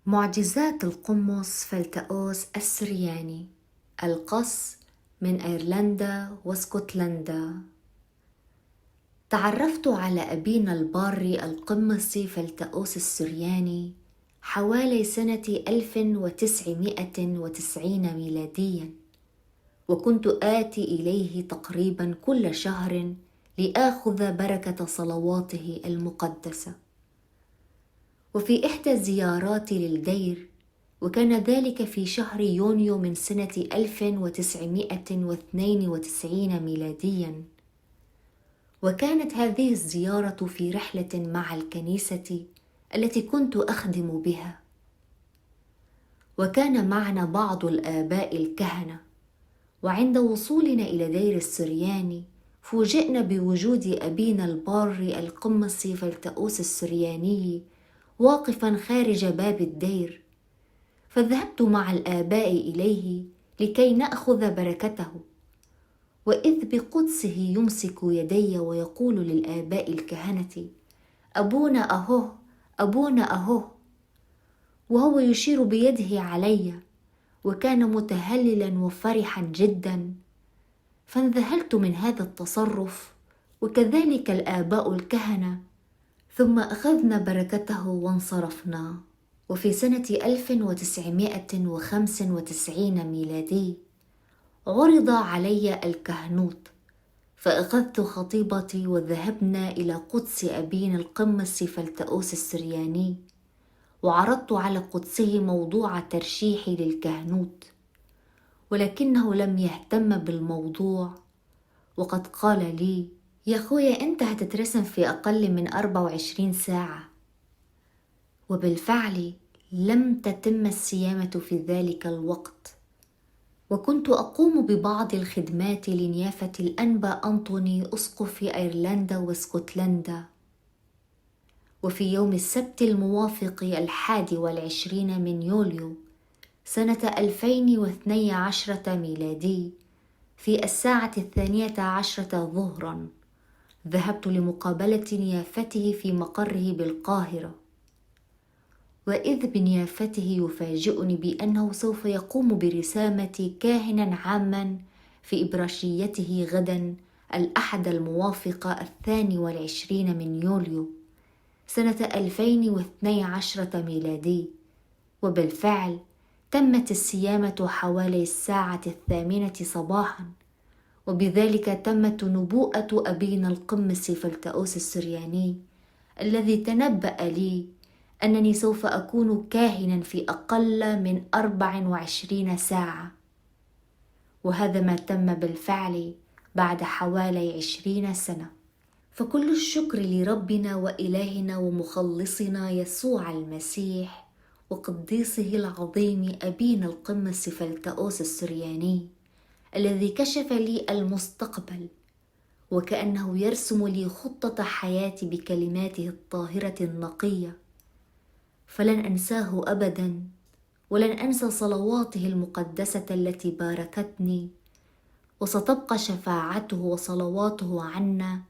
معجزات القمص فلتأوس السرياني. القص من أيرلندا واسكتلندا. تعرفت على أبينا الباري القمصي فلتأوس السرياني حوالي سنة 1990 ميلاديا، وكنت آتي إليه تقريبا كل شهر لآخذ بركة صلواته المقدسة. وفي إحدى زياراتي للدير، وكان ذلك في شهر يونيو من سنة 1992 ميلاديا، وكانت هذه الزيارة في رحلة مع الكنيسة التي كنت أخدم بها، وكان معنا بعض الآباء الكهنة. وعند وصولنا إلى دير السرياني فوجئنا بوجود أبينا الباري القمصي فلتأوس السرياني واقفا خارج باب الدير، فذهبت مع الآباء إليه لكي نأخذ بركته، وإذ بقدسه يمسك يدي ويقول للآباء الكهنة: أبونا أهو، أبونا أهو، وهو يشير بيده علي، وكان متهللا وفرحا جدا. فانذهلت من هذا التصرف، وكذلك الآباء الكهنة، ثم أخذنا بركته وانصرفنا. وفي سنة 1995 ميلادي عرض علي الكهنوت، فأخذت خطيبتي وذهبنا إلى قدس أبينا القمصي فلتأوس السرياني، وعرضت على قدسه موضوع ترشيحي للكهنوت، ولكنه لم يهتم بالموضوع، وقد قال لي: يا خويا أنت هتترسم في أقل من 24 ساعة. وبالفعل لم تتم الصيامة في ذلك الوقت، وكنت أقوم ببعض الخدمات لنيافة الأنبا أنطوني أسقف أيرلندا واسكتلندا. وفي يوم السبت الموافق 21 من يوليو سنة 2012 ميلادي، في الساعة 12 ظهرا، ذهبت لمقابلة نيافته في مقره بالقاهرة، وإذ بنيافته يفاجئني بأنه سوف يقوم برسامة كاهنا عاما في إبراشيته غدا الأحد الموافق 22 من يوليو سنة 2012 ميلادي. وبالفعل تمت الصيامة حوالي الساعة 8 صباحا، وبذلك تمت نبوءة أبينا القمصي فلتأوس السرياني الذي تنبأ لي أنني سوف أكون كاهنا في أقل من 24 ساعة، وهذا ما تم بالفعل بعد حوالي 20 سنة. فكل الشكر لربنا وإلهنا ومخلصنا يسوع المسيح وقديسه العظيم أبينا القمصي فلتأوس السرياني، الذي كشف لي المستقبل، وكأنه يرسم لي خطة حياتي بكلماته الطاهرة النقية. فلن أنساه أبدا، ولن أنسى صلواته المقدسة التي باركتني، وستبقى شفاعته وصلواته عنا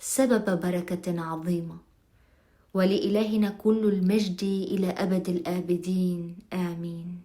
سبب بركة عظيمة. ولإلهنا كل المجد إلى أبد الآبدين، آمين.